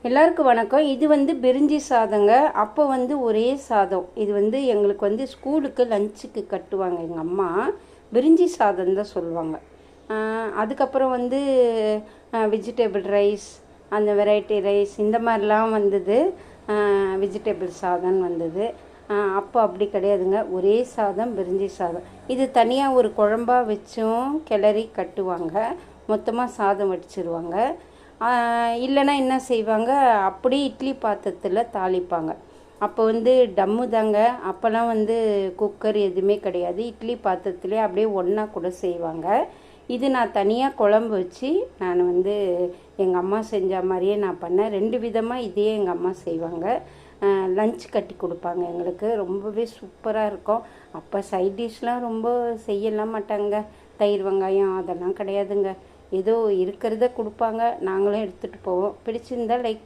எல்லாருக்கும் வணக்கம். இது வந்து பிரிஞ்சி சாதங்க. அப்போ வந்து ஒரே சாதம். இது வந்து எங்களுக்கு வந்து ஸ்கூலுக்கு லஞ்சுக்கு கட்டுவாங்க எங்கள் அம்மா. பிரிஞ்சி சாதம் தான் சொல்லுவாங்க. அதுக்கப்புறம் வந்து வெஜிடபிள் ரைஸ், அந்த வெரைட்டி ரைஸ் இந்த மாதிரிலாம் வந்தது. வெஜிடபிள் சாதம் வந்தது. அப்போ அப்படி கிடையாதுங்க, ஒரே சாதம், பிரிஞ்சி சாதம். இது தனியாக ஒரு குழம்பா வச்சும் கிளறி கட்டுவாங்க. மொத்தமாக சாதம் வடிச்சிருவாங்க. இல்லைன்னா என்ன செய்வாங்க, அப்படியே இட்லி பாத்திரத்தில் தாளிப்பாங்க. அப்போ வந்து டம்மு தாங்க. அப்போல்லாம் வந்து குக்கர் எதுவுமே கிடையாது. இட்லி பாத்திரத்துலேயே அப்படியே ஒன்றா கூட செய்வாங்க. இது நான் தனியாக குழம்பு வச்சு நான் வந்து எங்கள் அம்மா செஞ்ச மாதிரியே நான் பண்ணேன். 2 விதமாக இதையே எங்கள் அம்மா செய்வாங்க. லஞ்ச் கட்டி கொடுப்பாங்க எங்களுக்கு. ரொம்பவே சூப்பராக இருக்கும். அப்போ சைட் டிஷ்லாம் ரொம்ப செய்யலாம் மாட்டாங்க. தயிர் வெங்காயம் அதெல்லாம் கிடையாதுங்க. ஏதோ இருக்கிறத கொடுப்பாங்க, நாங்களும் எடுத்துகிட்டு போவோம். பிடிச்சிருந்தா லைக்